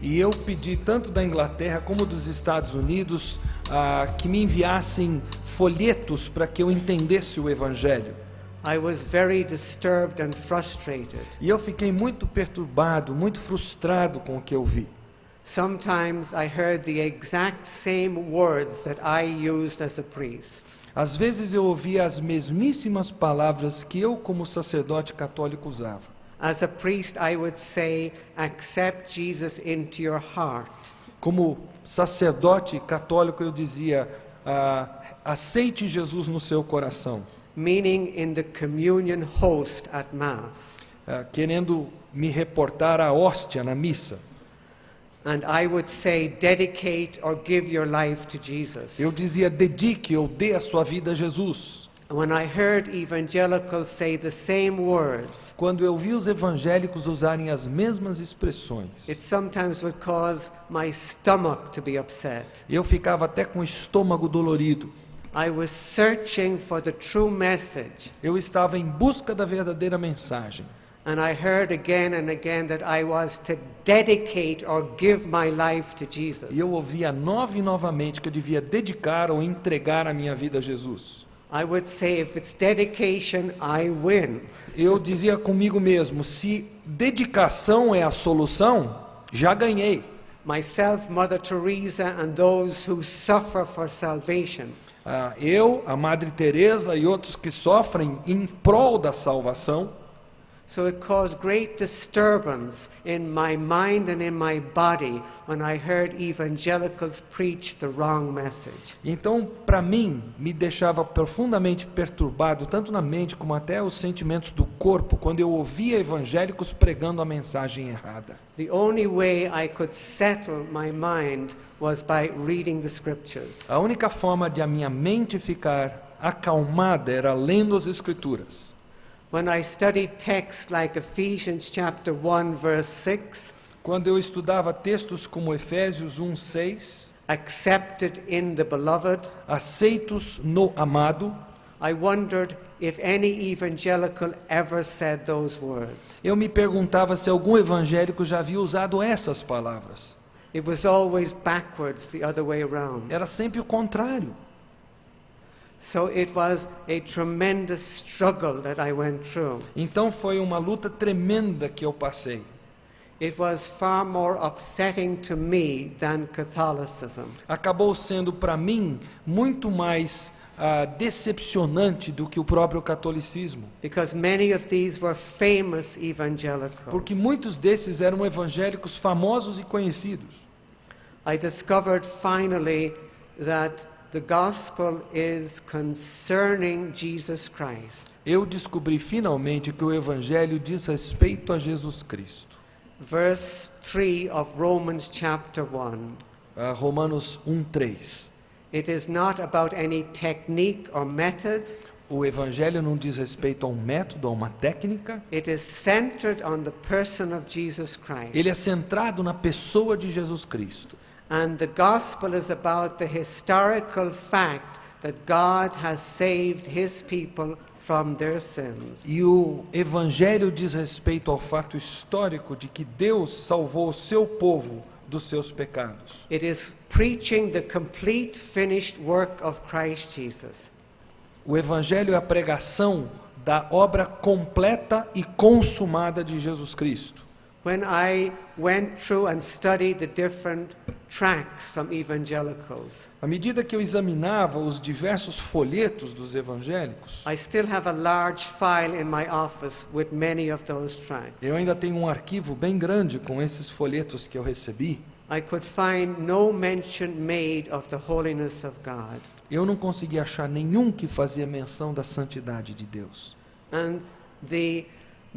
E eu pedi tanto da Inglaterra como dos Estados Unidos que me enviassem folhetos para que eu entendesse o Evangelho. I was very disturbed and frustrated. E eu fiquei muito perturbado, muito frustrado com o que eu vi. Sometimes I heard the exact same words that I used as a priest. Às vezes eu ouvia as mesmíssimas palavras que eu, como sacerdote católico, usava. As a priest, I would say, accept Jesus into your heart. Como sacerdote católico, eu dizia, aceite Jesus no seu coração. Meaning in the communion host at Mass. Querendo me reportar à hóstia na missa. And I would say, dedicate or give your life to Jesus. Eu dizia, dedique ou dê a sua vida a Jesus. When I heard evangelicals say the same words, quando eu vi os evangélicos usarem as mesmas expressões, it sometimes would cause my stomach to be upset. Eu ficava até com o estômago dolorido. I was searching for the true message. Eu estava em busca da verdadeira mensagem. And I heard again and again that I was to dedicate or give my life to Jesus. E eu ouvia novamente que eu devia dedicar ou entregar a minha vida a Jesus. I would say, if it's dedication, I win. Eu dizia comigo mesmo, se dedicação é a solução, já ganhei. Myself, Mother Teresa, and those who suffer for salvation. Eu, a Madre Teresa e outros que sofrem em prol da salvação. So it caused great disturbance in my mind and in my body when I heard evangelicals preach the wrong message. Então, para mim, me deixava profundamente perturbado, tanto na mente como até os sentimentos do corpo, quando eu ouvia evangélicos pregando a mensagem errada. The only way I could settle my mind was by reading the scriptures. A única forma de a minha mente ficar acalmada era lendo as Escrituras. When I studied texts like Ephesians chapter 1 verse 6, quando eu estudava textos como Efésios 1:6, accepted in the beloved, aceitos no amado, I wondered if any evangelical ever said those words. Eu me perguntava se algum evangélico já havia usado essas palavras. It was always backwards, the other way around. Era sempre o contrário. So it was a tremendous struggle that I went through. Então foi uma luta tremenda que eu passei. It was far more upsetting to me than Catholicism. Acabou sendo para mim muito mais decepcionante do que o próprio catolicismo. Because many of these were famous evangelicals. Porque muitos desses eram evangélicos famosos e conhecidos. I discovered finally that the gospel is concerning Jesus Christ. Eu descobri finalmente que o evangelho diz respeito a Jesus Cristo. Verse 3 of Romans chapter 1. Romanos 1:3. It is not about any technique or method. O evangelho não diz respeito a um método, a uma técnica. It is centered on the person of Jesus Christ. Ele é centrado na pessoa de Jesus Cristo. And the gospel is about the historical fact that God has saved his people from their sins. E o evangelho diz respeito ao fato histórico de que Deus salvou o seu povo dos seus pecados. It is preaching the complete finished work of Christ Jesus. O evangelho é a pregação da obra completa e consumada de Jesus Cristo. When I went through and studied the different tracts from evangelicals, à medida que eu examinava os diversos folhetos dos evangélicos, I still have a large file in my office with many of those tracts. eu ainda tenho um arquivo bem grande com esses folhetos que eu recebi. I could find no mention made of the holiness of God. Eu não consegui achar nenhum que fazia menção da santidade de Deus. And the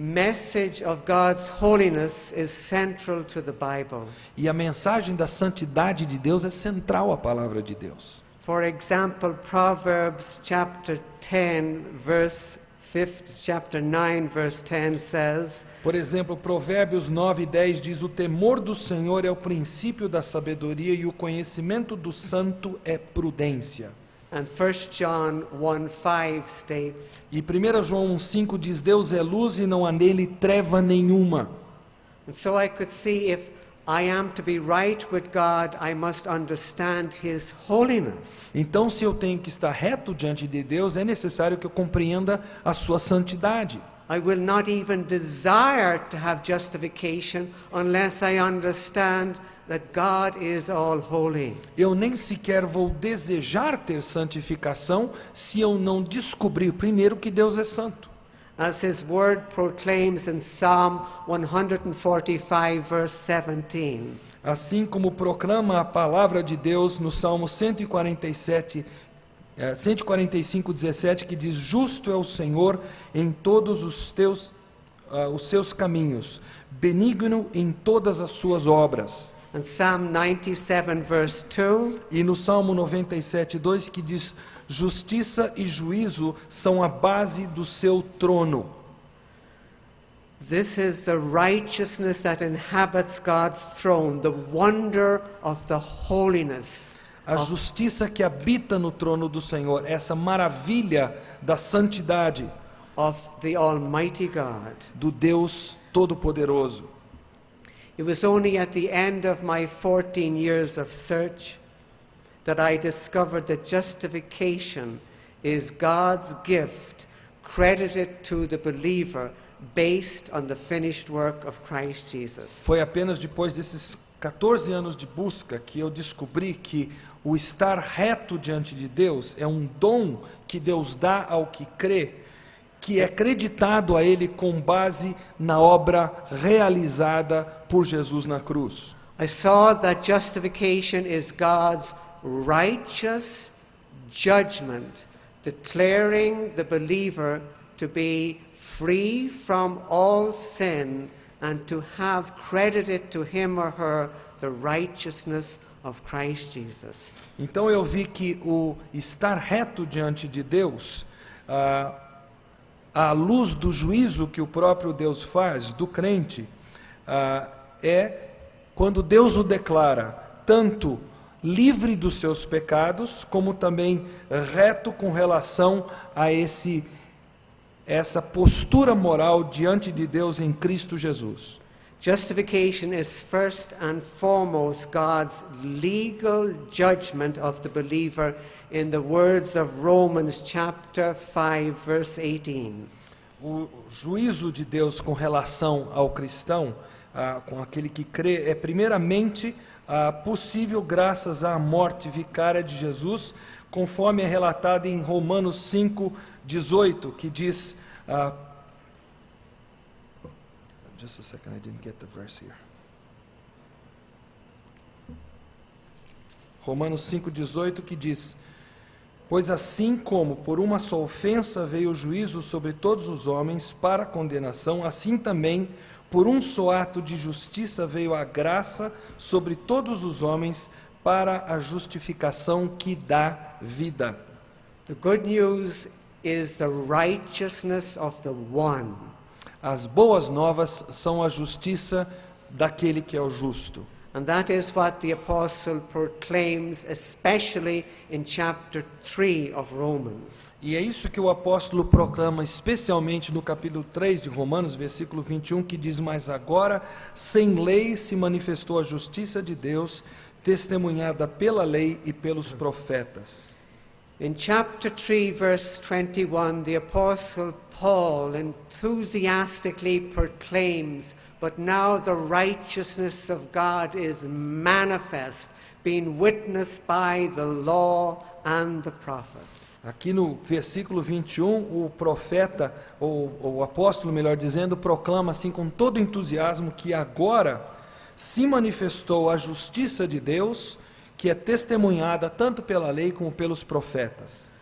message of God's holiness is central to the Bible. E a mensagem da santidade de Deus é central à palavra de Deus. For example, Proverbs chapter 10 verse 5, chapter 9 verse 10 says, por exemplo, Provérbios 9:10 diz: o temor do Senhor é o princípio da sabedoria e o conhecimento do santo é prudência. And 1 John 1:5 states, e 1 João 1:5 diz: Deus é luz e não há nele treva nenhuma. and so I could see if I am to be right with God, I must understand His holiness. Então, se eu tenho que estar reto diante de Deus, é necessário que eu compreenda a sua santidade. I will not even desire to have justification unless I understand that God is all holy. Eu nem sequer vou desejar ter santificação se eu não descobrir primeiro que Deus é santo. As His word proclaims in Psalm 145, verse 17. Assim como proclama a palavra de Deus no Salmo 145, 17, que diz: justo é o Senhor em todos os seus caminhos, benigno em todas as suas obras. And Psalm 97, verse 2. E no Salmo 97, 2, que diz: justiça e juízo são a base do seu trono. This is the righteousness that inhabits God's throne, the wonder of the holiness. A justiça que habita no trono do Senhor, essa maravilha da santidade Of the Almighty God. do Deus Todo-Poderoso. It was only at the end of my 14 years of search that I discovered that justification is God's gift credited to the believer based on the finished work of Christ Jesus. Foi apenas depois desses 14 anos de busca que eu descobri que o estar reto diante de Deus é um dom que Deus dá ao que crê, que é creditado a Ele com base na obra realizada por Jesus na cruz. I saw that justification is God's righteous judgment, declaring the believer to be free from all sin and to have credited to him or her the righteousness of Christ Jesus. Então eu vi que o estar reto diante de Deus, à luz do juízo que o próprio Deus faz do crente, é quando Deus o declara tanto livre dos seus pecados, como também reto com relação a essa postura moral diante de Deus em Cristo Jesus. Justification is first and foremost God's legal judgment of the believer in the words of Romans chapter 5 verse 18. O juízo de Deus com relação ao cristão, com aquele que crê, é primeiramente possível graças à morte vicária de Jesus, conforme é relatado em Romanos 5:18, que diz... just a second, I didn't get the verse here. Romanos 5:18, que diz: pois assim como por uma só ofensa veio o juízo sobre todos os homens para a condenação, assim também por um só ato de justiça veio a graça sobre todos os homens para a justificação que dá vida. The good news is the righteousness of the one. As boas novas são a justiça daquele que é o justo. And that is what the apostle proclaims, especially in chapter 3 of Romans. E é isso que o apóstolo proclama especialmente no capítulo 3 de Romanos, versículo 21, que diz: mas agora, sem lei, se manifestou a justiça de Deus, testemunhada pela lei e pelos profetas. In chapter 3, verse 21, the apostle Paul enthusiastically proclaims, but now the righteousness of God is manifest, being witnessed by the law and the prophets. Aqui no versículo 21, o profeta, ou o apóstolo, melhor dizendo, proclama assim com todo entusiasmo que agora se manifestou a justiça de Deus, que é testemunhada tanto pela lei como pelos profetas.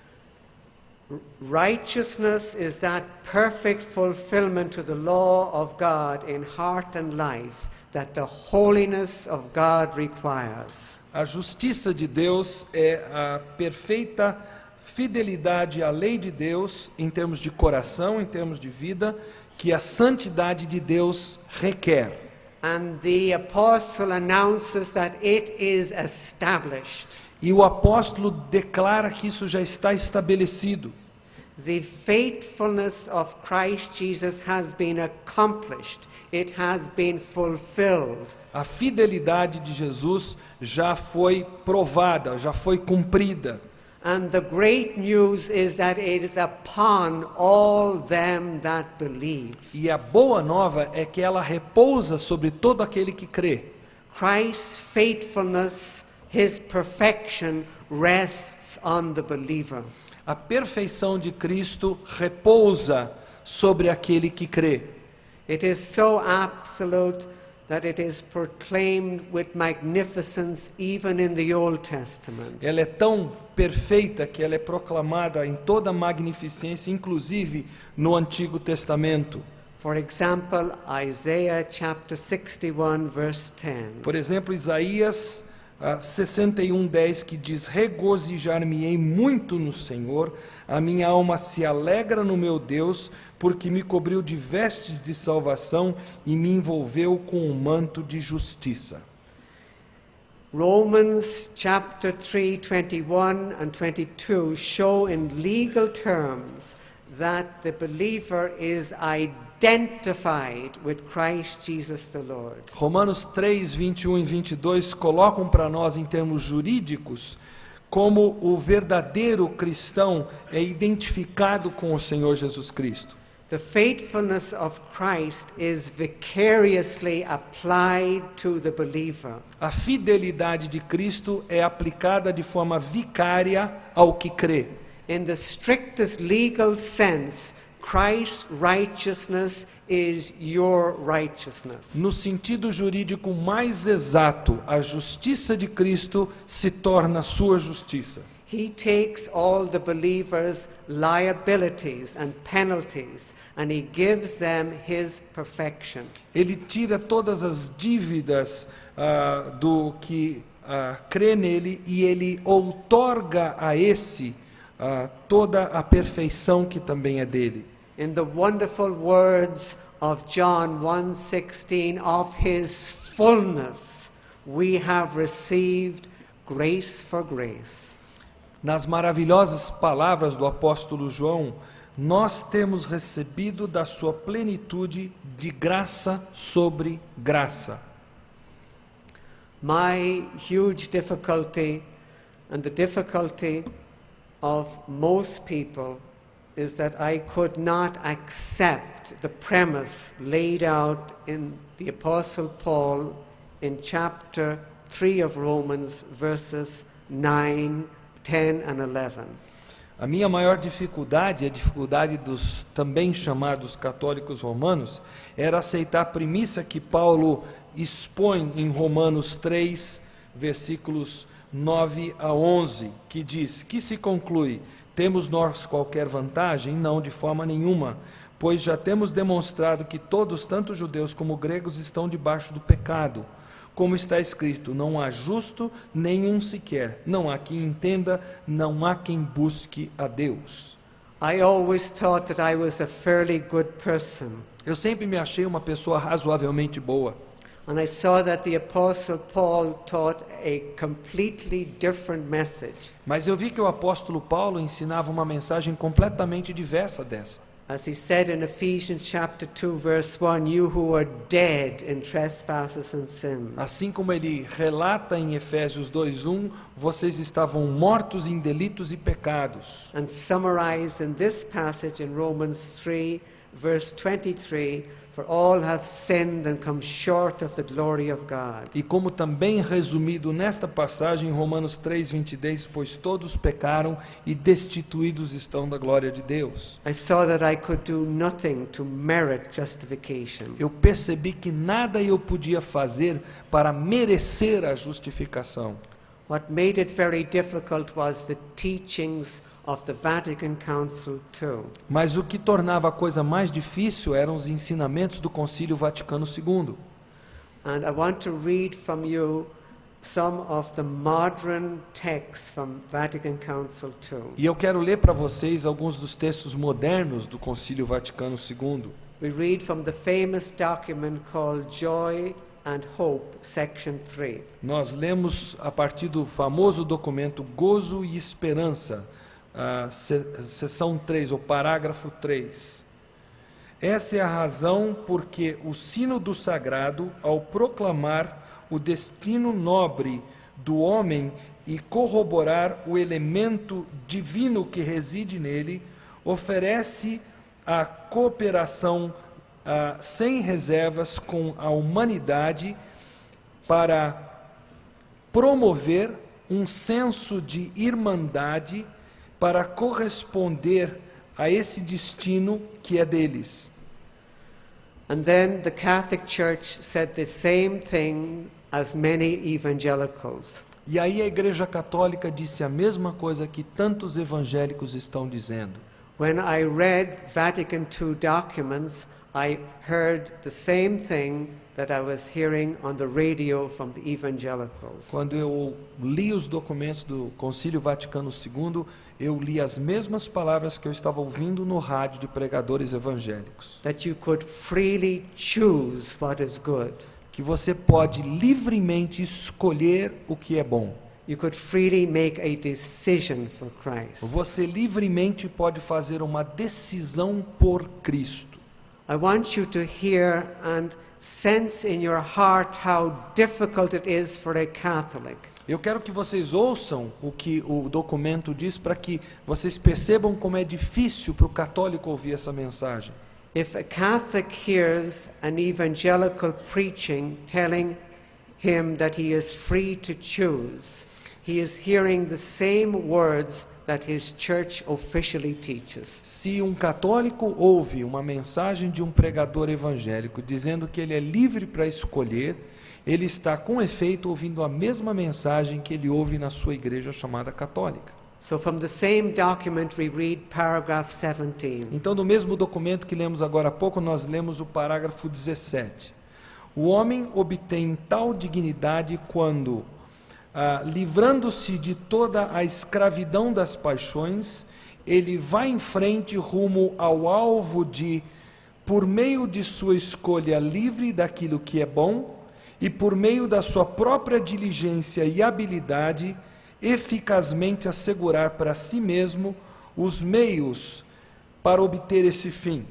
Righteousness is that perfect fulfillment to the law of God in heart and life that the holiness of God requires. A justiça de Deus é a perfeita fidelidade à lei de Deus em termos de coração, em termos de vida, que a santidade de Deus requer. And the apostle announces that it is established. E o apóstolo declara que isso já está estabelecido. The faithfulness of Christ Jesus has been accomplished. It has been fulfilled. A fidelidade de Jesus já foi provada, já foi cumprida. And the great news is that it is upon all them that believe. E a boa nova é que ela repousa sobre todo aquele que crê. Christ's faithfulness, his perfection, rests on the believer. A perfeição de Cristo repousa sobre aquele que crê. It is so absolute that it is proclaimed with magnificence even in the Old Testament. Ela é tão perfeita que ela é proclamada em toda a magnificência, inclusive no Antigo Testamento. For example, Isaiah chapter 61 verse 10. Por exemplo, Isaías 61:10, que diz: regozijar-me-ei muito no Senhor, a minha alma se alegra no meu Deus, porque me cobriu de vestes de salvação e me envolveu com um manto de justiça. Romans chapter 3, 21 and 22 show in legal terms that the believer is identified with Christ Jesus the Lord. Romanos 3, 21 e 22 colocam para nós, em termos jurídicos, como o verdadeiro cristão é identificado com o Senhor Jesus Cristo. The faithfulness of Christ is vicariously applied to the believer. A fidelidade de Cristo é aplicada de forma vicária ao que crê. In the strictest legal sense, Christ's righteousness is your righteousness. No sentido jurídico mais exato, a justiça de Cristo se torna sua justiça. He takes all the believers' liabilities and penalties and he gives them his perfection. Ele tira todas as dívidas do que crê nele e ele outorga a esse toda a perfeição que também é dele. In the wonderful words of John 1:16, of his fullness we have received grace for grace. Nas maravilhosas palavras do apóstolo João, nós temos recebido da sua plenitude de graça sobre graça. My huge difficulty and the difficulty of most people is that I could not accept the premise laid out in the Apostle Paul in chapter 3 of Romans, verses 9, 10 and 11. A minha maior dificuldade, a dificuldade dos também chamados católicos romanos, era aceitar a premissa que Paulo expõe em Romanos 3, versículos 9 a 11, que diz: que se conclui, temos nós qualquer vantagem? Não, de forma nenhuma, pois já temos demonstrado que todos, tanto judeus como gregos, estão debaixo do pecado. Como está escrito, não há justo nenhum sequer, não há quem entenda, não há quem busque a Deus. I always thought that I was a fairly good person. Eu sempre me achei uma pessoa razoavelmente boa. And I saw that the Apostle Paul taught a completely different message. Mas eu vi que o apóstolo Paulo ensinava uma mensagem completamente diversa dessa. As he said in Ephesians chapter 2 verse 1, you who are dead in trespasses and sins. Assim como ele relata em Efésios 2:1, vocês estavam mortos em delitos e pecados. And summarized in this passage in Romans 3 verse 23, for all have sinned and come short of the glory of God. E como também resumido nesta passagem em Romanos 3:20, pois todos pecaram e destituídos estão da glória de Deus. I saw that I could do nothing to merit justification. Eu percebi que nada eu podia fazer para merecer a justificação. What made it very difficult was the teachings of the Vatican Council II. Mas o que tornava a coisa mais difícil eram os ensinamentos do Concílio Vaticano II. And I want to read from you some of the modern texts from Vatican Council II. E eu quero ler para vocês alguns dos textos modernos do Concílio Vaticano II. We read from the famous document called Joy and Hope, section 3. Nós lemos a partir do famoso documento Gozo e Esperança, seção 3, ou parágrafo 3. Essa é a razão porque o sínodo sagrado, ao proclamar o destino nobre do homem e corroborar o elemento divino que reside nele, oferece a cooperação sem reservas com a humanidade para promover um senso de irmandade para corresponder a esse destino que é deles. And then the Catholic Church said the same thing as many evangelicals. E aí a Igreja Católica disse a mesma coisa que tantos evangélicos estão dizendo. When I read Vatican II documents, I heard the same thing that I was hearing on the radio from the evangelicals. Quando eu li os documentos do Concílio Vaticano II, eu li as mesmas palavras que eu estava ouvindo no rádio de pregadores evangélicos. That you could freely choose what is good. Que você pode livremente escolher o que é bom. You could freely make a decision for Christ. Você livremente pode fazer uma decisão por Cristo. I want you to hear and sense in your heart how difficult it is for a Catholic. Eu quero que vocês ouçam o que o documento diz para que vocês percebam como é difícil para o católico ouvir essa mensagem. If a Catholic hears an evangelical preaching telling him that he is free to choose, he is hearing the same words that his church officially teaches. Se um católico ouve uma mensagem de um pregador evangélico dizendo que ele é livre para escolher, ele está com efeito ouvindo a mesma mensagem que ele ouve na sua igreja chamada católica. So from the same document we read paragraph 17. Então, no mesmo documento que lemos agora há pouco, nós lemos o parágrafo 17. O homem obtém tal dignidade quando, livrando-se de toda a escravidão das paixões, ele vai em frente rumo ao alvo de, por meio de sua escolha livre daquilo que é bom, e por meio da sua própria diligência e habilidade, eficazmente assegurar para si mesmo os meios para obter esse fim.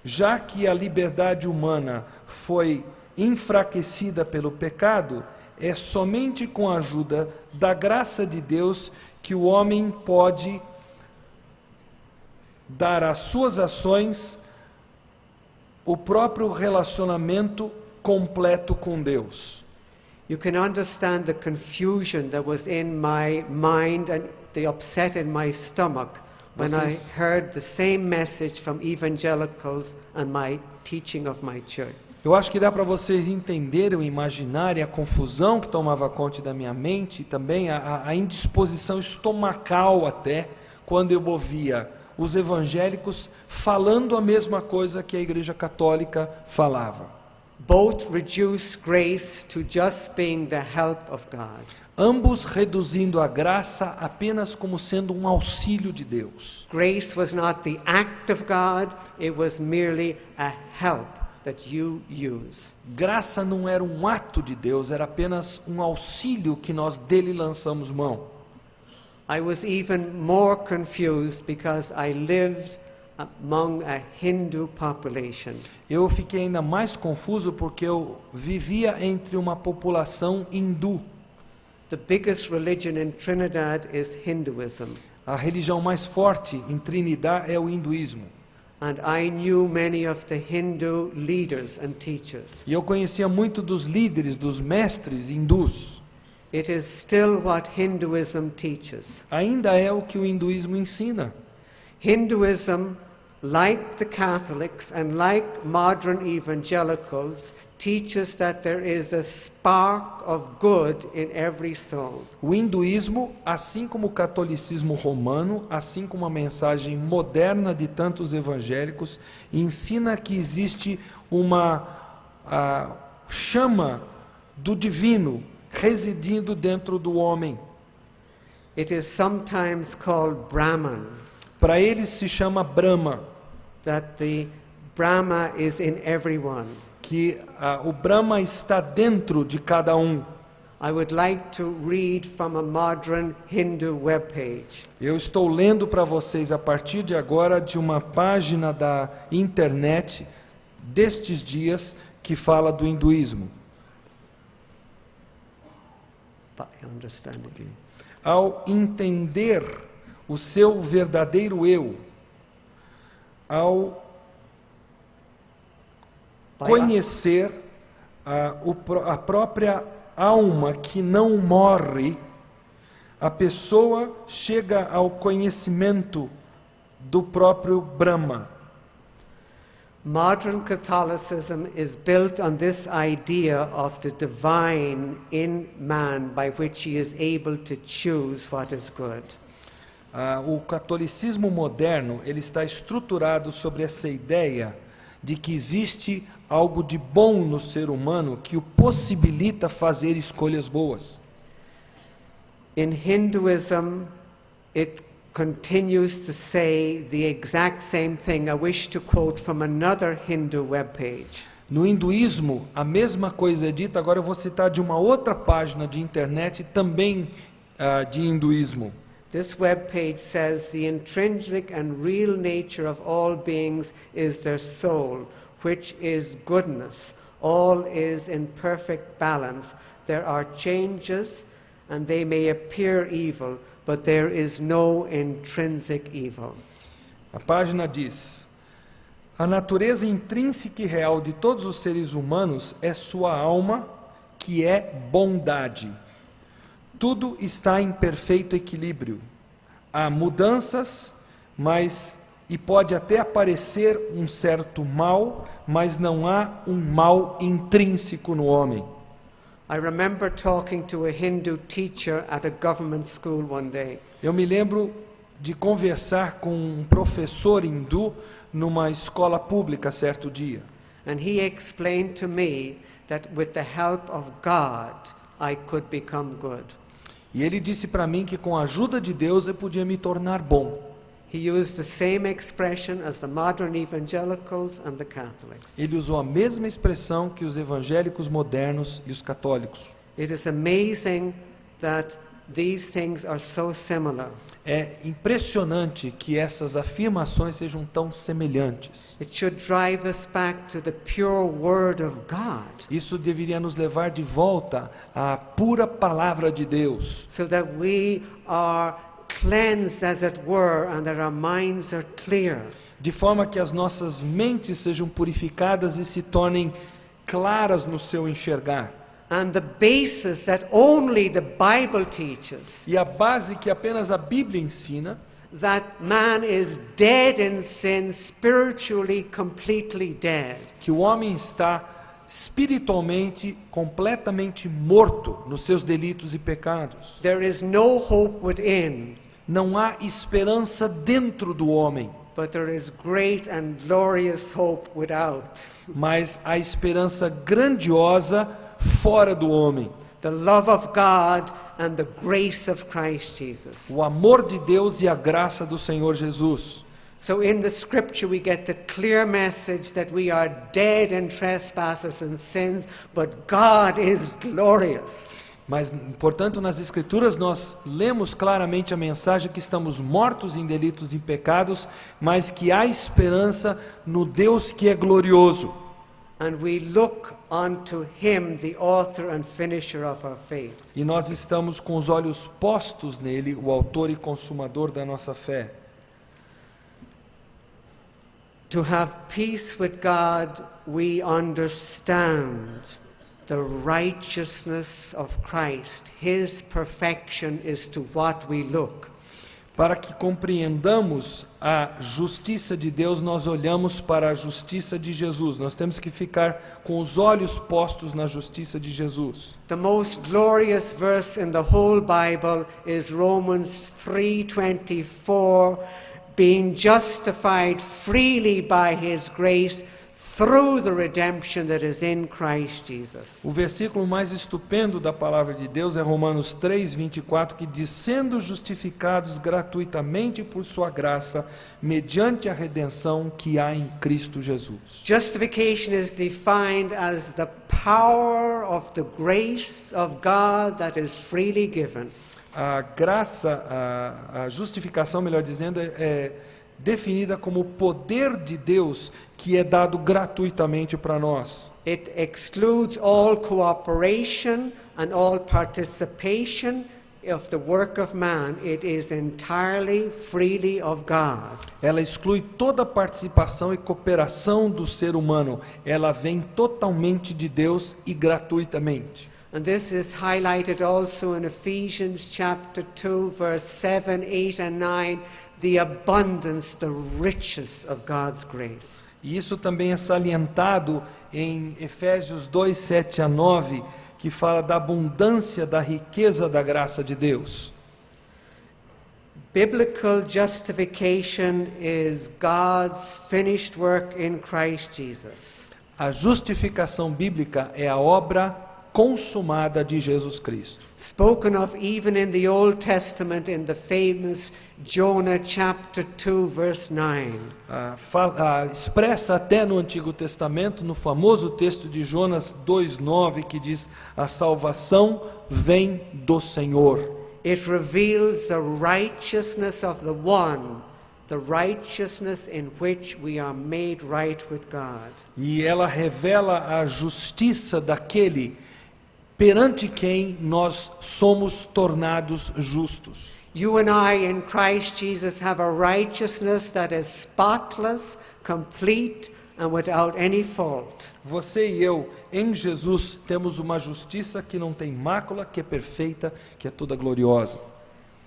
Já que a liberdade humana foi enfraquecida pelo pecado, é somente com a ajuda da graça de Deus que o homem pode dar às suas ações o próprio relacionamento completo com Deus. You can understand the confusion that was in my mind and the upset in my stomach when I heard the same message from evangelicals and my teaching of my church. Eu acho que dá para vocês entenderem, imaginarem a confusão que tomava conta da minha mente, e também a indisposição estomacal até, quando eu ouvia os evangélicos falando a mesma coisa que a Igreja Católica falava. Both reduce grace to just being the help of God. Ambos reduzindo a graça apenas como sendo um auxílio de Deus. Grace was not the act of God, it was merely a help that you use. Graça não era um ato de Deus, era apenas um auxílio que nós dele lançamos mão. I was even more confused because I lived among a Hindu population. Eu fiquei ainda mais confuso porque eu vivia entre uma população hindu. The biggest religion in Trinidad is Hinduism. A religião mais forte em Trinidad é o hinduísmo. And I knew many of the Hindu leaders and teachers. E eu conhecia muito dos líderes, dos mestres hindus. It is still what Hinduism teaches. Ainda é o que o hinduísmo ensina. Hinduism, like the Catholics and like modern evangelicals, teaches that there is a spark of good in every soul. O hinduísmo, assim como o catolicismo romano, assim como a mensagem moderna de tantos evangélicos, ensina que existe uma chama do divino residindo dentro do homem. It is sometimes called Brahman. Para eles se chama Brahma. That the Brahma is in everyone. Que o Brahma está dentro de cada um. I would like to read from a modern Hindu webpage. Eu estou lendo para vocês a partir de agora de uma página da internet destes dias que fala do hinduísmo. But I understand it. Ao entender o seu verdadeiro eu, ao conhecer a própria alma que não morre, a pessoa chega ao conhecimento do próprio Brahma. Modern Catholicism is built on this idea of the divine in man by which he is able to choose what is good. O catolicismo moderno ele está estruturado sobre essa ideia de que existe algo de bom no ser humano que o possibilita fazer escolhas boas. In Hinduism, it continues to say the exact same thing. I wish to quote from another Hindu webpage. No hinduísmo, a mesma coisa é dita, agora eu vou citar de uma outra página de internet também de hinduísmo. This webpage says the intrinsic and real nature of all beings is their soul, which is goodness. All is in perfect balance. There are changes and they may appear evil, but there is no intrinsic evil. A página diz: a natureza intrínseca e real de todos os seres humanos é sua alma, que é bondade. Tudo está em perfeito equilíbrio. Há mudanças, e pode até aparecer um certo mal, mas não há um mal intrínseco no homem. I remember talking to a Hindu teacher at a government school one day. Eu me lembro de conversar com um professor hindu numa escola pública certo dia. And he explained to me that with the help of God, I could become good. E ele disse para mim que com a ajuda de Deus eu podia me tornar bom. He used the same expression as the modern evangelicals and the Catholics. Ele usou a mesma expressão que os evangélicos modernos e os católicos. It is amazing that these things are so similar. É impressionante que essas afirmações sejam tão semelhantes. It should drive us back to the pure word of God. Isso deveria nos levar de volta à pura palavra de Deus, So that we are cleansed, as it were, and that our minds are clear. de forma que as nossas mentes sejam purificadas e se tornem claras no seu enxergar. And the basis that only the Bible teaches, E a base que apenas a Bíblia ensina, that man is dead in sin, spiritually completely dead. que o homem está espiritualmente completamente morto nos seus delitos e pecados. There is no hope within, Não há esperança dentro do homem, but there is great and glorious hope without. mas há esperança grandiosa fora do homem. The love of God and the grace of Christ Jesus. O amor de Deus e a graça do Senhor Jesus. So in the scripture we get the clear message that we are dead in trespasses and sins, but God is glorious. Mas, portanto, nas Escrituras nós lemos claramente a mensagem que estamos mortos em delitos e pecados, mas que há esperança no Deus que é glorioso. And we look unto Him, the author and finisher of our faith. E nós estamos com os olhos postos nele, o autor e consumador da nossa fé. To have peace with God, we understand the righteousness of Christ. His perfection is to what we look. Para que compreendamos a justiça de Deus, nós olhamos para a justiça de Jesus. Nós temos que ficar com os olhos postos na justiça de Jesus. The most glorious verse in the whole Bible is Romans 3:24, being justified freely by His grace through the redemption that is in Christ Jesus. O versículo mais estupendo da palavra de Deus é Romanos 3:24, que diz: sendo justificados gratuitamente por sua graça, mediante a redenção que há em Cristo Jesus. Justification is defined as the power of the grace of God that is freely given. A graça, a justificação, melhor dizendo, é definida como o poder de Deus que é dado gratuitamente para nós. It excludes all cooperation and all participation of the work of man. It is entirely freely of God. Ela exclui toda a participação e cooperação do ser humano. Ela vem totalmente de Deus e gratuitamente. And this is highlighted also in Ephesians chapter 2, verse 7, 8 and 9, the abundance, the riches of God's grace. E isso também é salientado em Efésios 2, 7 a 9, que fala da abundância, da riqueza da graça de Deus. Biblical justification is God's finished work in Christ Jesus. A justificação bíblica é a obra consumada de Jesus Cristo. Spoken of even in the Old Testament in the famous Jonah chapter 2 verse 9. Expressa até no Antigo Testamento, no famoso texto de Jonas 2:9, que diz: a salvação vem do Senhor. It reveals the righteousness of the one, the righteousness in which we are made right with God. E ela revela a justiça daquele perante quem nós somos tornados justos. You and I in Christ Jesus have a righteousness that is spotless, complete and without any fault. Você e eu, em Jesus, temos uma justiça que não tem mácula, que é perfeita, que é toda gloriosa.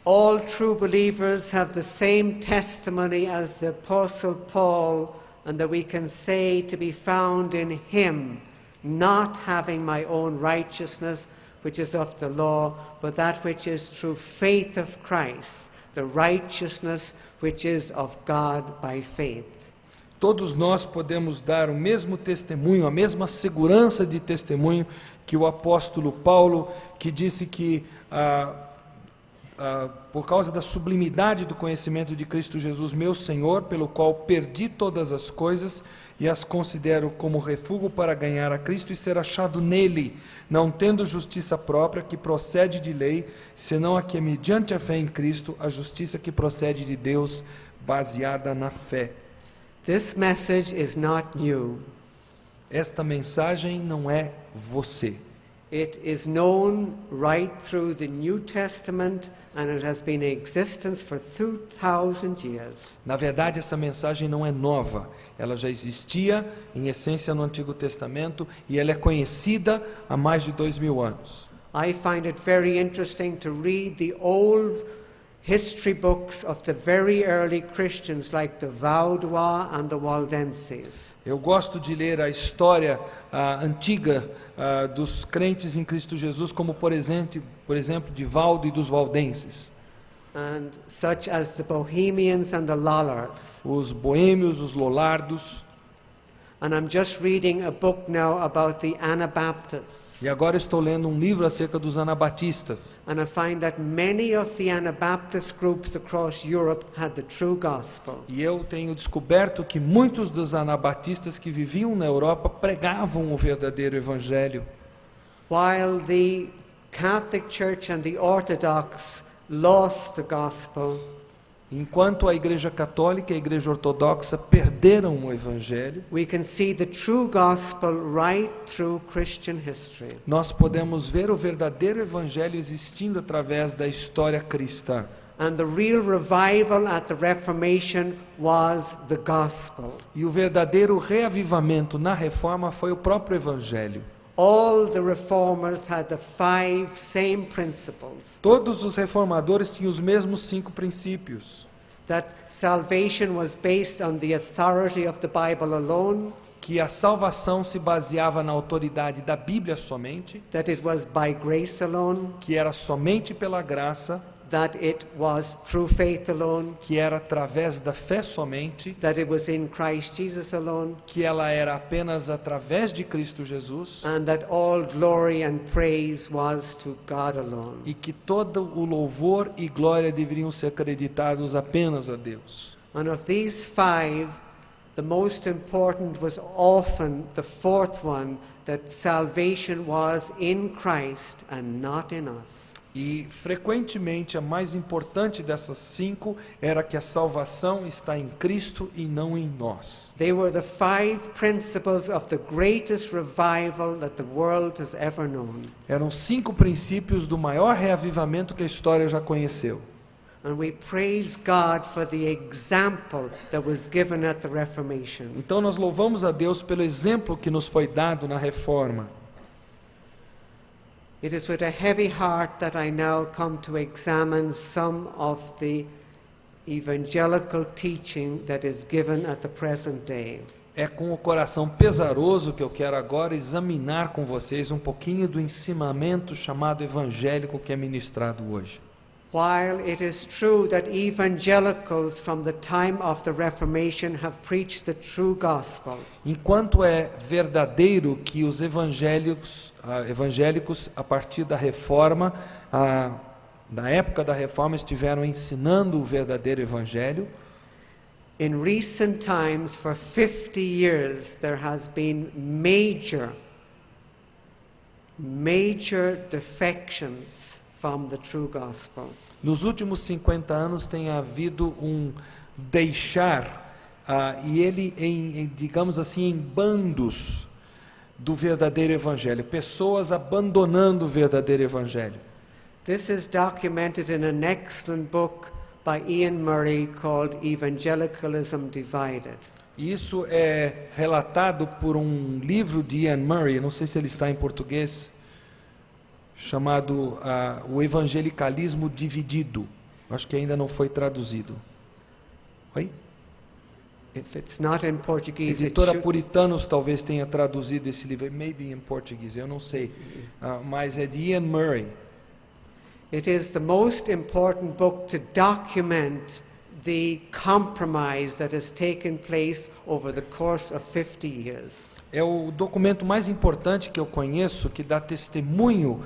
All true believers have the same testimony as the Apostle Paul, and that we can say to be found in him, not having my own righteousness, which is of the law, but that which is through faith of Christ, the righteousness which is of God by faith. Todos nós podemos dar o mesmo testemunho, a mesma segurança de testemunho que o apóstolo Paulo, que disse que por causa da sublimidade do conhecimento de Cristo Jesus, meu Senhor, pelo qual perdi todas as coisas e as considero como refúgio para ganhar a Cristo e ser achado nele, não tendo justiça própria que procede de lei, senão a que é mediante a fé em Cristo, a justiça que procede de Deus, baseada na fé. This message is not new. Esta mensagem não é você. It is known right through the New Testament, and it has been in existence for 2,000 years. Na verdade, essa mensagem não é nova. Ela já existia, em essência, no Antigo Testamento, e ela é conhecida há mais de 2000 anos. I find it very interesting to read the old history books of the very early Christians, like the Vaudois and the Waldenses. Eu gosto de ler a história antiga dos crentes em Cristo Jesus, como por exemplo de Valdo e dos valdenses. And such as the Bohemians and the Lollards. Os boêmios, os lollardos. And I'm just reading a book now about the Anabaptists. E agora estou lendo um livro acerca dos anabatistas. And I find that many of the Anabaptist groups across Europe had the true gospel. E eu tenho descoberto que muitos dos anabatistas que viviam na Europa pregavam o verdadeiro evangelho. While the Catholic Church and the Orthodox lost the gospel, enquanto a Igreja Católica e a Igreja Ortodoxa perderam o evangelho, we can see the true gospel right through Christian history. Nós podemos ver o verdadeiro evangelho existindo através da história cristã. And the real revival at the Reformation was the gospel. E o verdadeiro reavivamento na Reforma foi o próprio evangelho. All the reformers had the 5 same principles. Todos os reformadores tinham os mesmos 5 princípios. That salvation was based on the authority of the Bible alone. Que a salvação se baseava na autoridade da Bíblia somente. That it was by grace alone. Que era somente pela graça. that it was through faith alone, que era através da fé somente, that it was in Christ Jesus alone, que ela era apenas através de Cristo Jesus, and that all glory and praise was to God alone. e que todo o louvor e glória deveriam ser acreditados apenas a Deus. And of these five, the most important was often the fourth one, that salvation was in Christ and not in us. E frequentemente a mais importante dessas 5 era que a salvação está em Cristo e não em nós. They were the five principles of the greatest revival that the world has ever known. Eram 5 princípios do maior reavivamento que a história já conheceu. And we praise God for the example that was given at the Reformation. Então nós louvamos a Deus pelo exemplo que nos foi dado na Reforma. It is with a heavy heart that I now come to examine some of the evangelical teaching that is given at the present day. É com o coração pesaroso que eu quero agora examinar com vocês um pouquinho do ensinamento chamado evangélico que é ministrado hoje. While it is true that evangelicals from the time of the Reformation have preached the true gospel, Enquanto é verdadeiro que os evangélicos a partir da Reforma, na época da Reforma, estiveram ensinando o verdadeiro evangelho, in recent times, for 50 years, there has been major defections from the true gospel. nos últimos 50 anos tem havido um deixar, e ele digamos assim, em bandos do verdadeiro evangelho, pessoas abandonando o verdadeiro evangelho. This is documented in an excellent book by Ian Murray called Evangelicalism Divided. Isso é relatado por um livro de Ian Murray, não sei se ele está em português, chamado O Evangelicalismo Dividido. Acho que ainda não foi traduzido. Oi? If it's not in Portuguese, it Editora should, Puritanos talvez tenha traduzido esse livro, maybe in Portuguese, eu não sei. Mas é de Ian Murray. it is the most important book to document the compromise that has taken place over the course of 50 years. É o documento mais importante que eu conheço que dá testemunho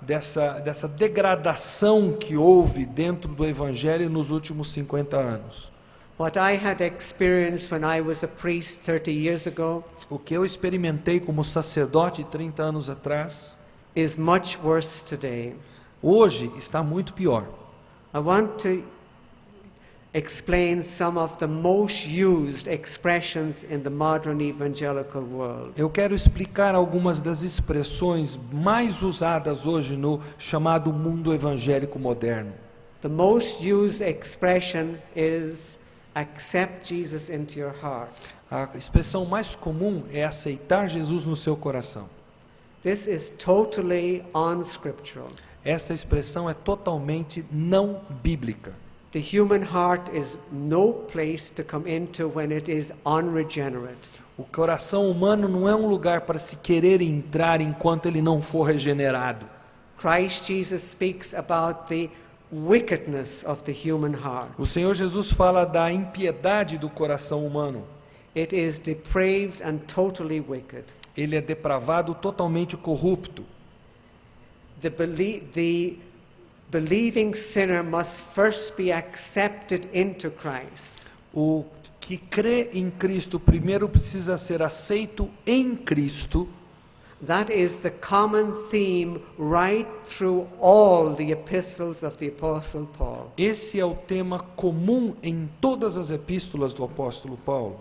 dessa degradação que houve dentro do Evangelho nos últimos 50 anos. What I had experienced when I was a priest 30 years ago O que eu experimentei como sacerdote 30 anos atrás, is much worse today. hoje está muito pior. I want to explain some of the most used expressions in the modern evangelical world. Eu quero explicar algumas das expressões mais usadas hoje no chamado mundo evangélico moderno. The most used expression is accept Jesus into your heart. A expressão mais comum é aceitar Jesus no seu coração. This is totally unscriptural. Esta expressão é totalmente não bíblica. The human heart is no place to come into when it is unregenerate. O coração humano não é um lugar para se querer entrar enquanto ele não for regenerado. Christ Jesus speaks about the wickedness of the human heart. O Senhor Jesus fala da impiedade do coração humano. It is depraved and totally wicked. Ele é depravado, totalmente corrupto. The believing sinner must first be accepted into Christ. O que crê em Cristo primeiro precisa ser aceito em Cristo. That is the common theme right through all the epistles of the Apostle Paul. Esse é o tema comum em todas as epístolas do apóstolo Paulo.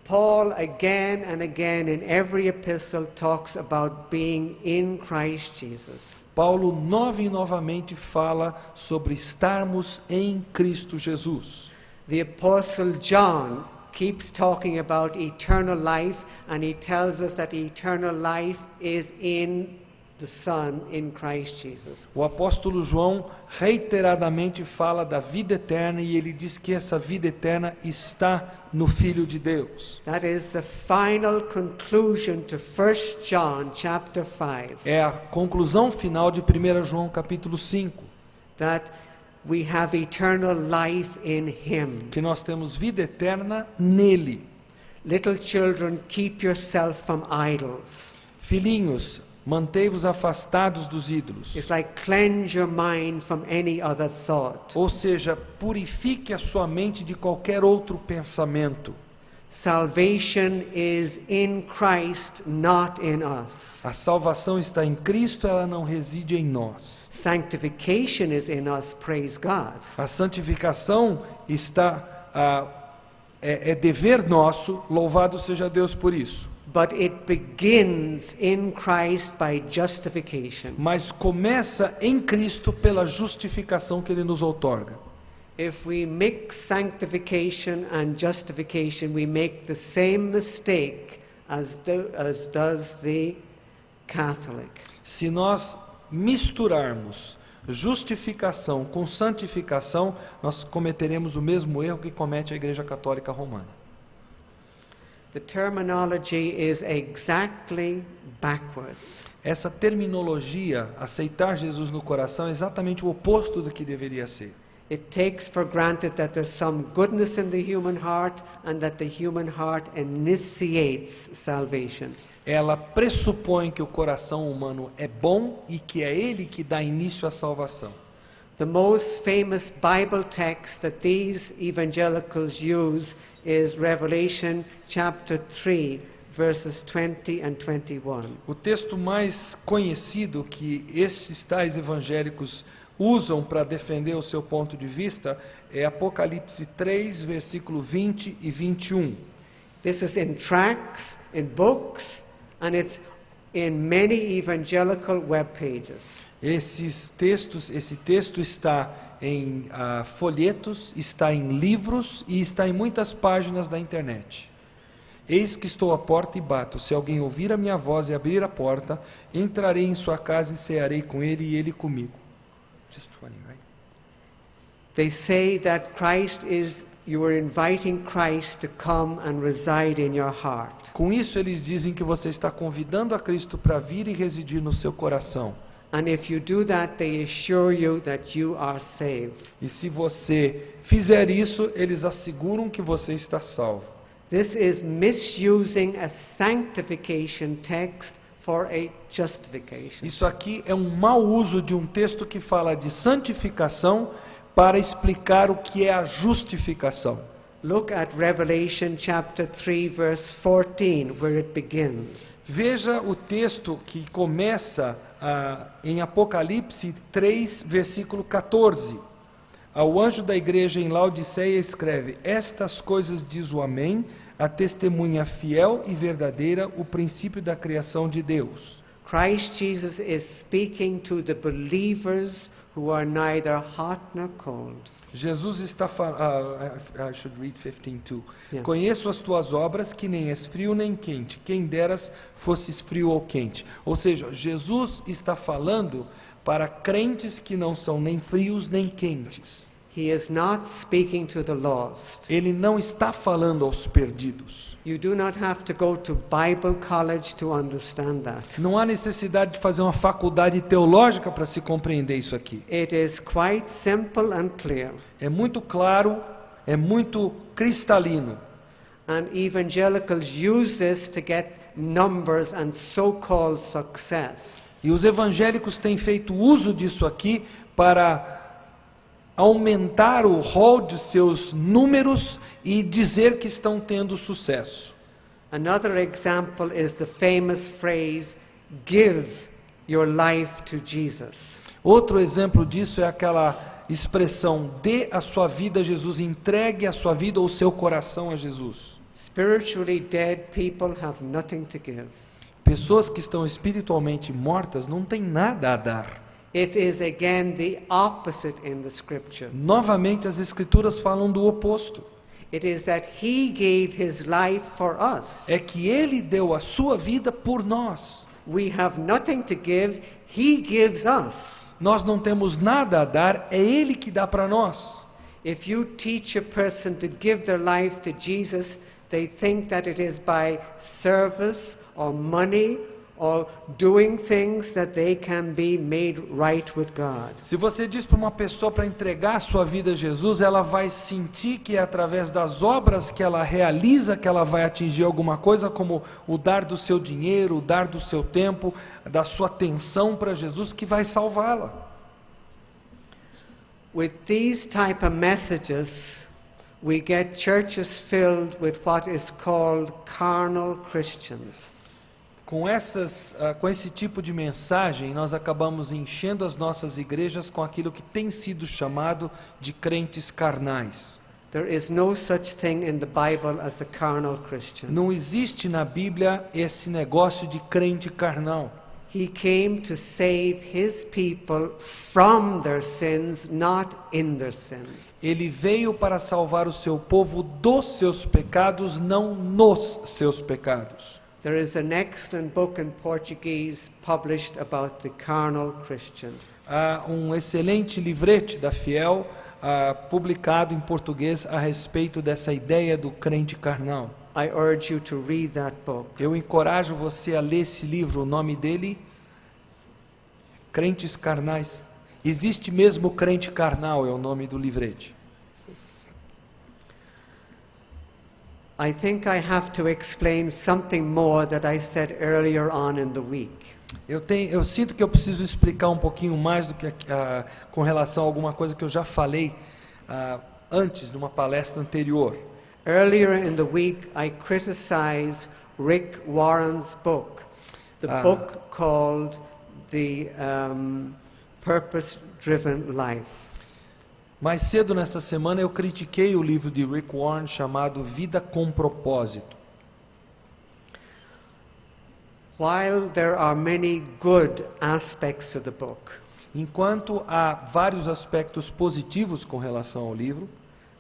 Paul again and again in every epistle talks about being in Christ Jesus. Paulo novamente fala sobre estarmos em Cristo Jesus. The Apostle John keeps talking about eternal life, and he tells us that eternal life is in the Son, in Christ Jesus. O apóstolo João reiteradamente fala da vida eterna e ele diz que essa vida eterna está no Filho de Deus. That is the final conclusion to 1 John chapter 5. É a conclusão final de 1 João capítulo 5. that we have eternal life in Him. que nós temos vida eterna nele. Little children, keep yourself from idols. Filhinhos, mantei-vos afastados dos ídolos. It's like cleanse your mind from any other thought. Ou seja, purifique a sua mente de qualquer outro pensamento. Salvation is in Christ, not in us. A salvação está em Cristo, ela não reside em nós. Sanctification is in us, praise God. A santificação é dever nosso, louvado seja Deus por isso. But it begins in Christ by justification. Mas começa em Cristo pela justificação que Ele nos outorga. If we mix sanctification and justification, we make the same mistake as does the Catholic. Se nós misturarmos justificação com santificação, nós cometeremos o mesmo erro que comete a Igreja Católica Romana. The terminology is exactly backwards. Essa terminologia, aceitar Jesus no coração, é exatamente o oposto do que deveria ser. It takes for granted that there's some goodness in the human heart and that the human heart initiates salvation. Ela pressupõe que o coração humano é bom e que é ele que dá início à salvação. The most famous Bible text that these evangelicals use is Revelation chapter 3, verses 20 and 21. O texto mais conhecido que esses tais evangélicos usam para defender o seu ponto de vista é Apocalipse 3, versículo 20 e 21. This is in tracts, in books, and it's in many evangelical web pages. Esse texto está em folhetos, está em livros e está em muitas páginas da internet. Eis que estou à porta e bato. Se alguém ouvir a minha voz e abrir a porta, entrarei em sua casa e cearei com ele e ele comigo. Just 20, right? They say that you are inviting Christ to come and reside in your heart. Com isso eles dizem que você está convidando a Cristo para vir e residir no seu coração. And if you do that, they assure you that you are saved. E se você fizer isso, eles asseguram que você está salvo. This is misusing a sanctification text for a justification. Isso aqui é um mau uso de um texto que fala de santificação para explicar o que é a justificação. Look at Revelation chapter 3 verse 14 where it begins. Veja o texto que começa em Apocalipse 3, versículo 14. Ao anjo da igreja em Laodiceia escreve: Estas coisas diz o Amém, a testemunha fiel e verdadeira, o princípio da criação de Deus. Christ Jesus is speaking to the believers who are neither hot nor cold. Jesus está falando, I should read 15 too. Yeah. Conheço as tuas obras, que nem és frio nem quente, quem deras fosses frio ou quente. Ou seja, Jesus está falando para crentes que não são nem frios nem quentes. He is not speaking to the lost. Ele não está falando aos perdidos. You do not have to go to Bible college to understand that. Não há necessidade de fazer uma faculdade teológica para se compreender isso aqui. It is quite simple and clear. É muito claro, é muito cristalino. And evangelicals use this to get numbers and so-called success. E os evangélicos têm feito uso disso aqui para aumentar o rol de seus números e dizer que estão tendo sucesso. Another example is the famous phrase, give your life to Jesus. Outro exemplo disso é aquela expressão, dê a sua vida a Jesus, entregue a sua vida ou o seu coração a Jesus. Spiritually dead people have nothing to give. Pessoas que estão espiritualmente mortas não têm nada a dar. It is again the opposite in the scripture. Novamente as escrituras falam do oposto. It is that he gave his life for us. É que ele deu a sua vida por nós. We have nothing to give, he gives us. Nós não temos nada a dar, é ele que dá para nós. If you teach a person to give their life to Jesus, they think that it is by service or money or doing things that they can be made right with God. Se você diz para uma pessoa para entregar a sua vida a Jesus, ela vai sentir que é através das obras que ela realiza que ela vai atingir alguma coisa, como o dar do seu dinheiro, o dar do seu tempo, da sua atenção para Jesus, que vai salvá-la. With these type of messages, we get churches filled with what is called carnal Christians. Com esse tipo de mensagem, nós acabamos enchendo as nossas igrejas com aquilo que tem sido chamado de crentes carnais. There is no such thing in the Bible as the carnal Christian. Não existe na Bíblia esse negócio de crente carnal. He came to save his people from their sins, not in their sins. Ele veio para salvar o seu povo dos seus pecados, não nos seus pecados. There is an excellent book in Portuguese published about the carnal Christian. Há um excelente livrete da Fiel publicado em português a respeito dessa ideia do crente carnal. I urge you to read that book. Eu encorajo você a ler esse livro. O nome dele, Crentes Carnais. Existe mesmo crente carnal, é o nome do livrete. I think I have to explain something more that I said earlier on in the week. Eu sinto que eu preciso explicar um pouquinho mais do que com relação a alguma coisa que eu já falei antes, numa palestra anterior. Earlier in the week, I criticized Rick Warren's book, the book called The Purpose-Driven Life. Mais cedo nessa semana eu critiquei o livro de Rick Warren chamado Vida com Propósito. While there are many good aspects to the book, Enquanto há vários aspectos positivos com relação ao livro,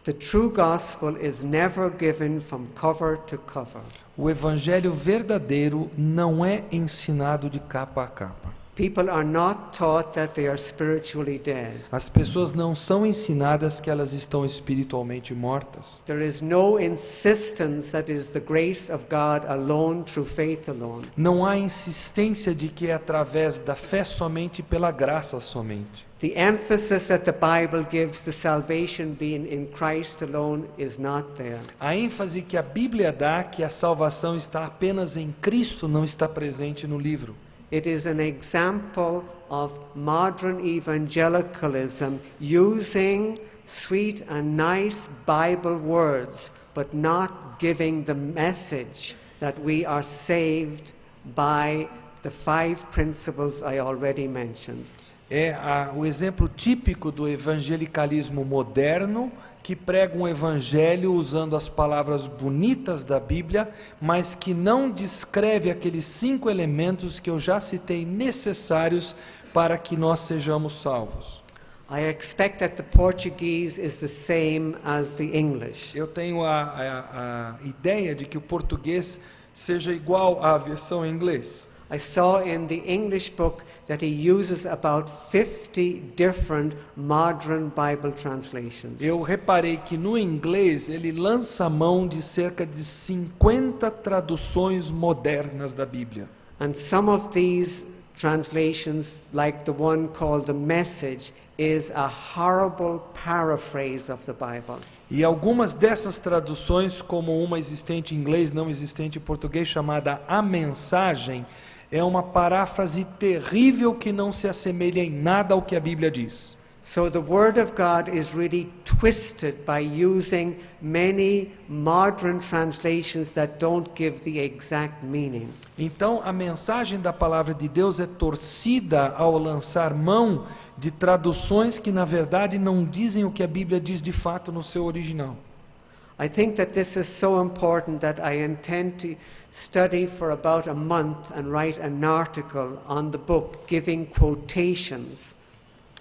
the true gospel is never given from cover to cover. o evangelho verdadeiro não é ensinado de capa a capa. People are not taught that they are spiritually dead. As pessoas não são ensinadas que elas estão espiritualmente mortas. There is no insistence that it is the grace of God alone through faith alone. Não há insistência de que é através da fé somente e pela graça somente. The emphasis that the Bible gives to salvation being in Christ alone is not there. A ênfase que a Bíblia dá que a salvação está apenas em Cristo não está presente no livro. It is an example of modern evangelicalism using sweet and nice Bible words, but not giving the message that we are saved by the 5 principles I already mentioned. É o exemplo típico do evangelicalismo moderno, que prega um evangelho usando as palavras bonitas da Bíblia, mas que não descreve aqueles 5 elementos que eu já citei necessários para que nós sejamos salvos. I expect that the Portuguese is the same as the English. Eu tenho a ideia de que o português seja igual à versão em inglês. I saw in the English book that he uses about 50 different modern Bible translations. Eu reparei que no inglês ele lança a mão de cerca de 50 traduções modernas da Bíblia. And some of these translations, like the one called The Message, is a horrible paraphrase of the Bible. E algumas dessas traduções, como uma existente em inglês, não existente em português, chamada A Mensagem, é uma paráfrase terrível que não se assemelha em nada ao que a Bíblia diz. So the Word of God is really twisted by using many modern translations that don't give the exact meaning. Então, a mensagem da palavra de Deus é torcida ao lançar mão de traduções que, na verdade, não dizem o que a Bíblia diz de fato no seu original. I think that this is so important that I intend to study for about a month and write an article on the book giving quotations.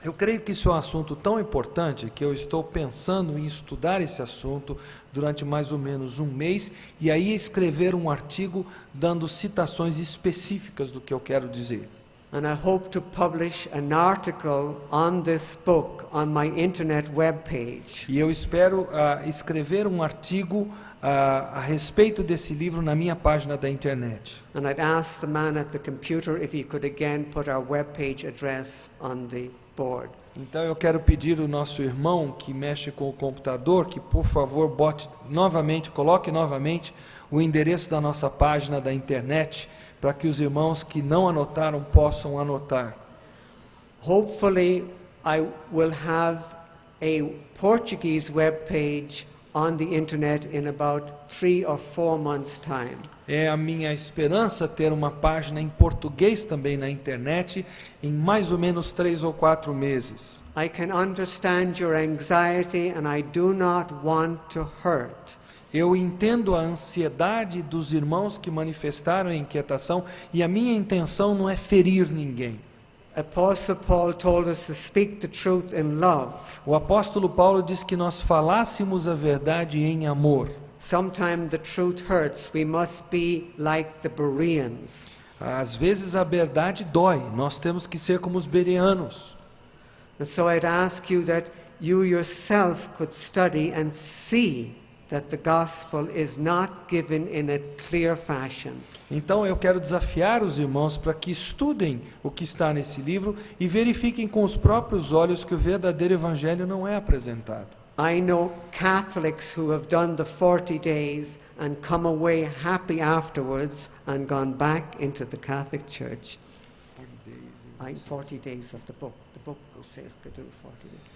Eu creio que isso é um assunto tão importante que eu estou pensando em estudar esse assunto durante mais ou menos um mês e aí escrever um artigo dando citações específicas do que eu quero dizer. And I hope to publish an article on this book on my internet web page. E eu espero escrever um artigo a respeito desse livro na minha página da internet. And I'd ask the man at the computer if he could again put our webpage address on the board. Então eu quero pedir ao nosso irmão que mexe com o computador que, por favor, coloque novamente o endereço da nossa página da internet para que os irmãos que não anotaram possam anotar. Hopefully, I will have a Portuguese webpage on the internet in about 3 or 4 months' time. É a minha esperança ter uma página em português também na internet em mais ou menos 3 ou 4 meses. I can understand your anxiety and I do not want to hurt. Eu entendo a ansiedade dos irmãos que manifestaram a inquietação e a minha intenção não é ferir ninguém. Apostle Paul told us to speak the truth in love. O apóstolo Paulo diz que nós falássemos a verdade em amor. Sometimes the truth hurts. We must be like the Bereans. Às vezes a verdade dói, nós temos que ser como os bereanos. And so I'd ask you that you yourself could study and see that the gospel is not given in a clear fashion. Então eu quero desafiar os irmãos para que estudem o que está nesse livro e verifiquem com os próprios olhos que o verdadeiro evangelho não é apresentado. I know Catholics who have done the 40 days and come away happy afterwards and gone back into the Catholic Church. 40 days of the book. The book says to do 40 days.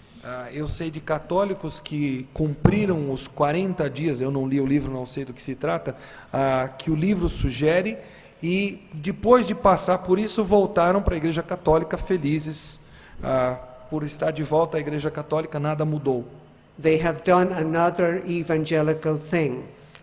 Eu sei de católicos que cumpriram os 40 dias, eu não li o livro, não sei do que se trata, que o livro sugere, e depois de passar por isso voltaram para a Igreja Católica felizes. Por estar de volta à Igreja Católica, nada mudou. They have done another evangelical thing.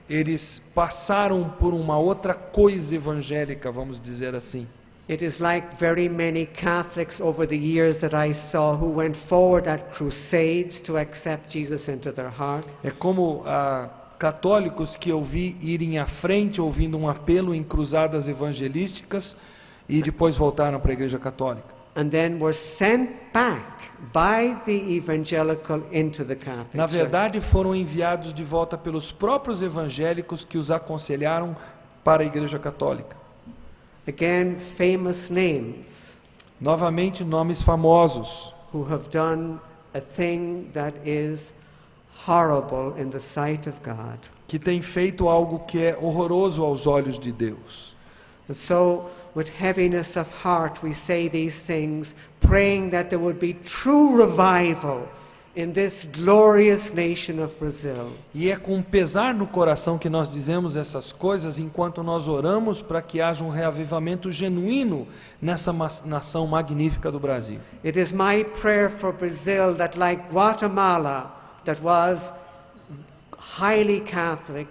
Eles passaram por uma outra coisa evangélica, vamos dizer assim. It is like very many Catholics over the years that I saw who went forward at crusades to accept Jesus into their heart. É como católicos que eu vi irem à frente ouvindo um apelo em cruzadas evangelísticas e depois voltaram para a Igreja Católica. And then were sent back by the evangelical into the Catholic Na Church. verdade, foram enviados de volta pelos próprios evangélicos que os aconselharam para a Igreja Católica. Again, famous names Novamente, nomes famosos who have done a thing that is horrible in the sight of God. que têm feito algo que é horroroso aos olhos de Deus. And so, with heaviness of heart, we say these things, praying that there would be true revival in this glorious nation of Brazil. E é com pesar no coração que nós dizemos essas coisas enquanto nós oramos para que haja um reavivamento genuíno nessa nação magnífica do Brasil. It is my prayer for Brazil that, like Guatemala, that was highly Catholic,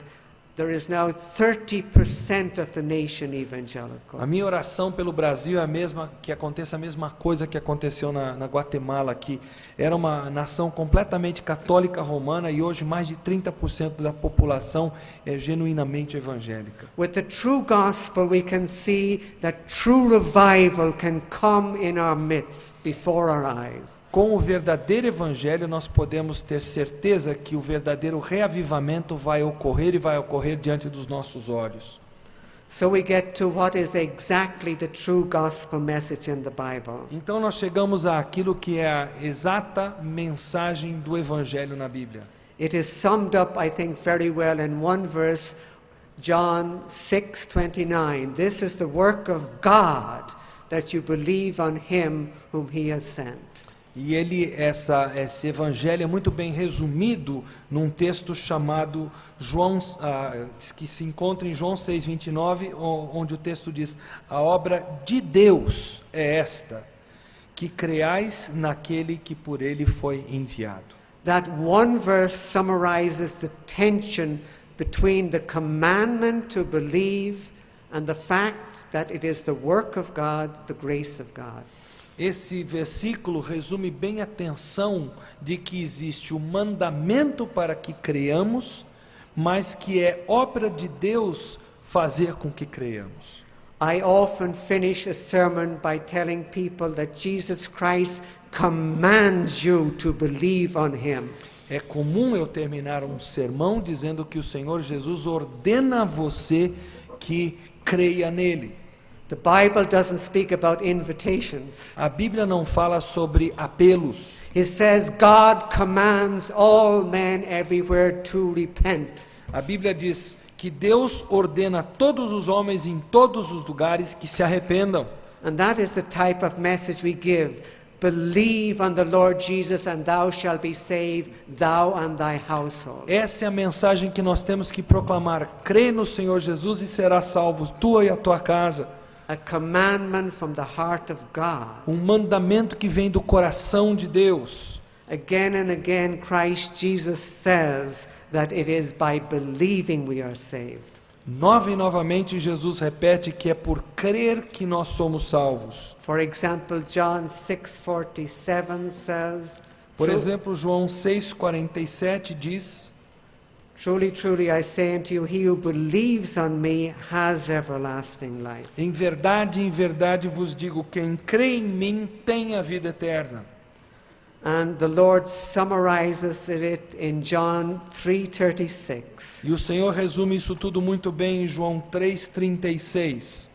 there is now 30% of the nation evangelical. A minha oração pelo Brasil é a mesma, que aconteça a mesma coisa que aconteceu na Guatemala, que era uma nação completamente católica romana e hoje mais de 30% da população é genuinamente evangélica. With the true gospel, we can see that true revival can come in our midst, before our eyes. Com o verdadeiro evangelho, nós podemos ter certeza que o verdadeiro reavivamento vai ocorrer e vai ocorrer diante dos nossos olhos. So we get to what is exactly the true gospel message in the Bible. Então nós chegamos àquilo que é a exata mensagem do evangelho na Bíblia. It is summed up, I think, very well in one verse, John 6:29. This is the work of God, that you believe on him whom he has sent. E esse evangelho é muito bem resumido num texto chamado que se encontra em João 6:29, onde o texto diz: a obra de Deus é esta, que creais naquele que por ele foi enviado. That one verse summarizes the tension between the commandment to believe and the fact that it is the work of God, the grace of God. Esse versículo resume bem a tensão de que existe o mandamento para que creamos, mas que é obra de Deus fazer com que creamos. I often finish a sermon by telling people that Jesus Christ commands you to believe on him. É comum eu terminar um sermão dizendo que o Senhor Jesus ordena a você que creia nele. The Bible doesn't speak about invitations. A Bíblia não fala sobre apelos. It says God commands all men everywhere to repent. A Bíblia diz que Deus ordena a todos os homens em todos os lugares que se arrependam. And that is the type of message we give. Believe on the Lord Jesus and thou shalt be saved, thou and thy household. Essa é a mensagem que nós temos que proclamar. Crê no Senhor Jesus e serás salvo, tua e a tua casa. A commandment from the heart of God. Um mandamento que vem do coração de Deus. Again and again Christ Jesus says that it is by believing we are saved. Nova e novamente Jesus repete que é por crer que nós somos salvos. For example, John 6:47 says, Por exemplo, João 6,47 diz: Truly, truly, I say unto you, he who believes on me has everlasting life. em verdade vos digo, quem crê em mim tem a vida eterna. And the Lord summarizes it in John 3:36. E o Senhor resume isso tudo muito bem em João 3,36.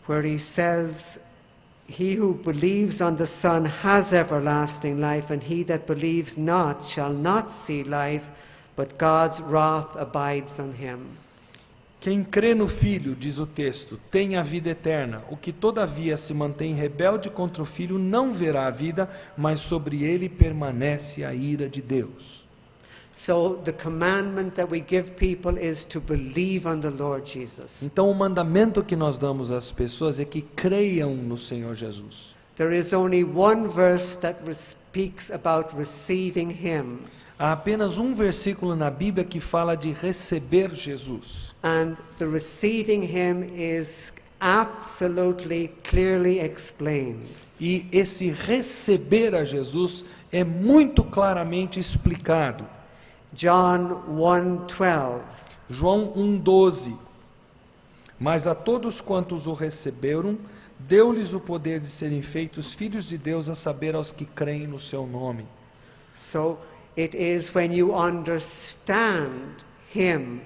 Where he says, he who believes on the Son has everlasting life, and he that believes not shall not see life, but God's wrath abides on him. Quem crê no Filho, diz o texto, tem a vida eterna. O que todavia se mantém rebelde contra o Filho não verá a vida, mas sobre ele permanece a ira de Deus. So the commandment that we give people is to believe on the Lord Jesus. Então o mandamento que nós damos às pessoas é que creiam no Senhor Jesus. There is only one verse that speaks about receiving him. Há apenas um versículo na Bíblia que fala de receber Jesus. And the receiving him is absolutely clearly explained. E esse receber a Jesus é muito claramente explicado. John 1:12. João 1,12. Mas a todos quantos o receberam, deu-lhes o poder de serem feitos filhos de Deus, a saber, aos que creem no seu nome. So it is when you understand him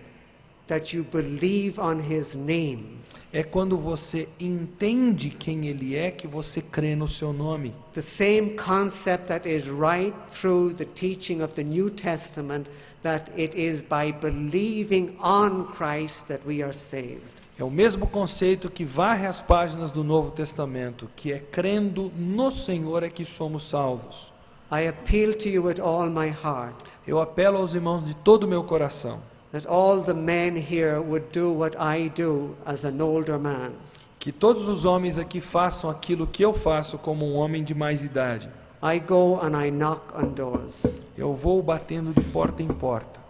that you believe on his name. É quando você entende quem ele é que você crê no seu nome. The same concept that is right through the teaching of the New Testament, that it is by believing on Christ that we are saved. É o mesmo conceito que varre as páginas do Novo Testamento, que é crendo no Senhor é que somos salvos. I appeal to you with all my heart Eu apelo aos irmãos de todo o meu coração, that all the men here would do what I do as an older man. que todos os homens aqui façam aquilo que eu faço como um homem de mais idade. I go and I knock on doors. Eu vou batendo de porta em porta.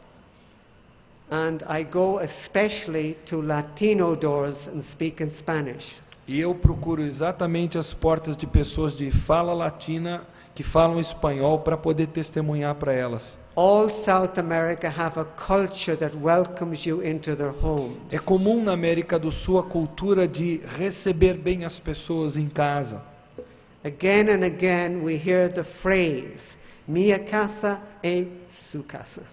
And I go especially to Latino doors and speak in Spanish. E eu procuro exatamente as portas de pessoas de fala latina que falam espanhol para poder testemunhar para elas. All South America have a culture that welcomes you into their homes. É comum na América do Sul a cultura de receber bem as pessoas em casa. Again and again we hear the phrase, minha casa é sua casa.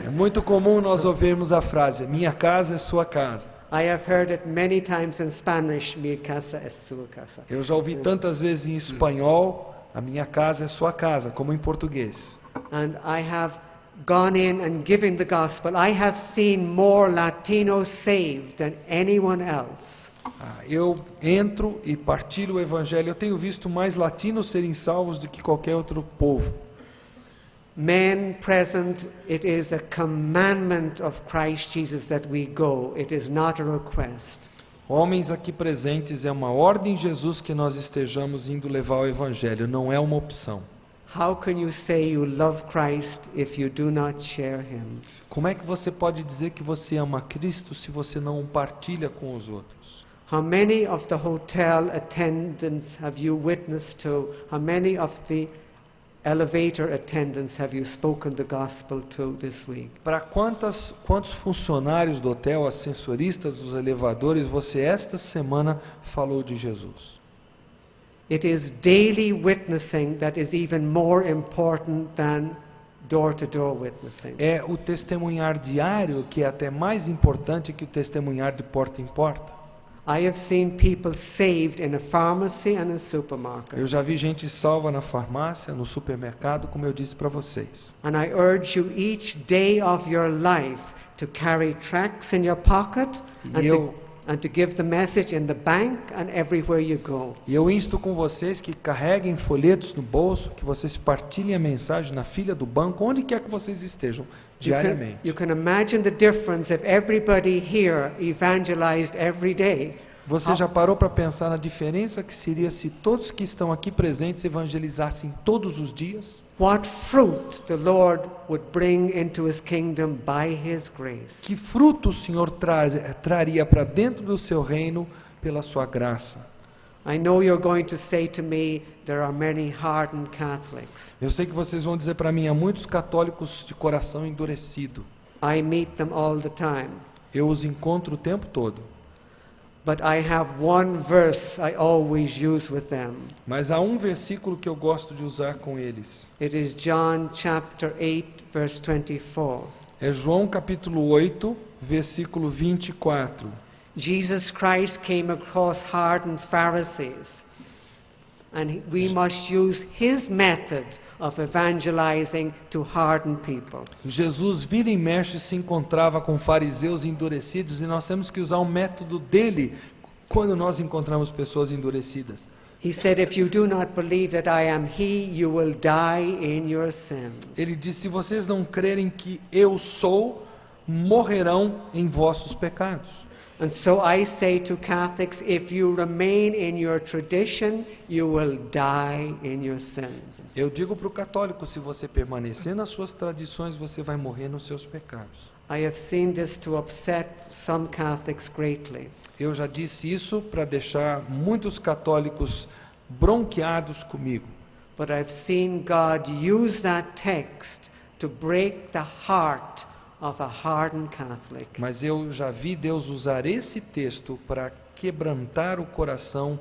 É muito comum nós ouvirmos a frase, minha casa é sua casa. I have heard it many times in Spanish, minha casa é sua casa. Eu já ouvi tantas vezes em espanhol, a minha casa é sua casa, como em português. And I have gone in and given the gospel. I have seen more Latinos saved than anyone else. Eu entro e partilho o evangelho. Eu tenho visto mais latinos serem salvos do que qualquer outro povo. Men present, it is a commandment of Christ Jesus that we go. It is not a request. Homens aqui presentes, é uma ordem de Jesus que nós estejamos indo levar o evangelho, não é uma opção. How can you say you love Christ if you do not share him? Como é que você pode dizer que você ama Cristo se você não partilha com os outros? How many of the hotel attendants have you witnessed to? How many of the elevator attendants have you spoken the gospel to this week? Para quantos funcionários do hotel, ascensoristas dos elevadores, você esta semana falou de Jesus? It is daily witnessing that is even more important than door-to-door witnessing. É o testemunhar diário que é até mais importante que o testemunhar de porta em porta. I have seen people saved in a pharmacy and a supermarket. Eu já vi gente salva na farmácia, no supermercado, como eu disse para vocês. And I urge you each day of your life to carry tracts in your pocket and to give the message in the bank and everywhere you go. E eu insto com vocês que carreguem folhetos no bolso, que vocês partilhem a mensagem na fila do banco, onde quer que vocês estejam, diariamente. You can imagine the difference if everybody here evangelized every day. Você já parou para pensar na diferença que seria se todos que estão aqui presentes evangelizassem todos os dias? What fruit the Lord would bring into His kingdom by His grace. Que fruto o Senhor traria para dentro do seu reino pela sua graça? I know you're going to say to me, there are many hardened Catholics. Eu sei que vocês vão dizer para mim, há muitos católicos de coração endurecido. I meet them all the time. Eu os encontro o tempo todo. But I have one verse I always use with them. Mas há um versículo que eu gosto de usar com eles. It is John chapter 8 verse 24. É João capítulo 8, versículo 24. Jesus Christ came across hardened Pharisees, and we must use His method of evangelizing to harden people. Jesus vira e mexe se encontrava com fariseus endurecidos e nós temos que usar o método dele quando nós encontramos pessoas endurecidas. He said, if you do not believe that I am He, you will die in your sins. Ele disse, se vocês não crerem que eu sou, morrerão em vossos pecados. And so I say to Catholics, if you remain in your tradition, you will die in your sins. Eu digo para o católico, se você permanecer nas suas tradições, você vai morrer nos seus pecados. I have seen this to upset some Catholics greatly. Eu já disse isso para deixar muitos católicos bronqueados comigo. But I've seen God use that text to break the heart of a hardened Catholic. Mas eu já vi Deus usar esse texto para quebrantar o coração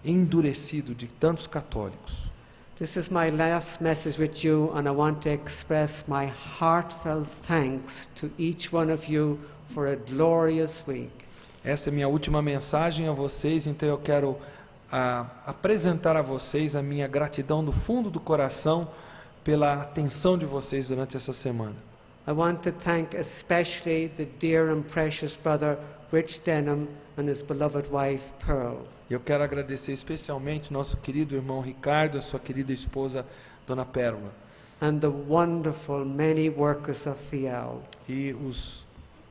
endurecido de tantos católicos. This is my last message with you, and I want to express my heartfelt thanks to each one of you for a glorious week. Essa é minha última mensagem a vocês, então eu quero apresentar a vocês a minha gratidão do fundo do coração pela atenção de vocês durante essa semana. I want to thank especially the dear and precious brother Rich Denham and his beloved wife Pearl. Eu quero agradecer especialmente nosso querido irmão Ricardo e a sua querida esposa Dona Pérola. And the wonderful many workers of Fiel. E os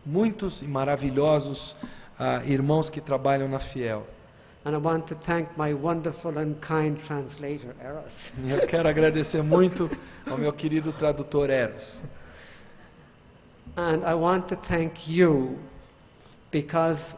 muitos e maravilhosos irmãos que trabalham na Fiel. And I want to thank my wonderful and kind translator, Eros. Eu quero agradecer muito ao meu querido tradutor Eros. And I want to thank you because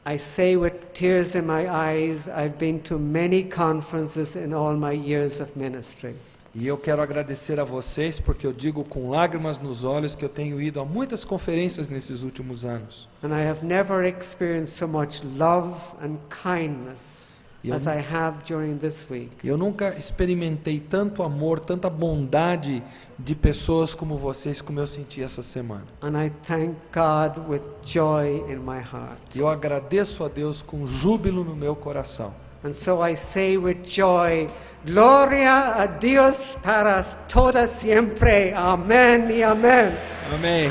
I say with tears in my eyes, I've been to many conferences in all my years of ministry. E eu quero agradecer a vocês porque eu digo com lágrimas nos olhos que eu tenho ido a muitas conferências nesses últimos anos. And I have never experienced so much love and kindness as I have during this week. Eu nunca experimentei tanto amor, tanta bondade de pessoas como vocês como eu senti essa semana. And I thank God with joy in my heart. Eu agradeço a Deus com júbilo no meu coração. And so I say with joy, Gloria a Dios para toda siempre. Amén y amén. Amém.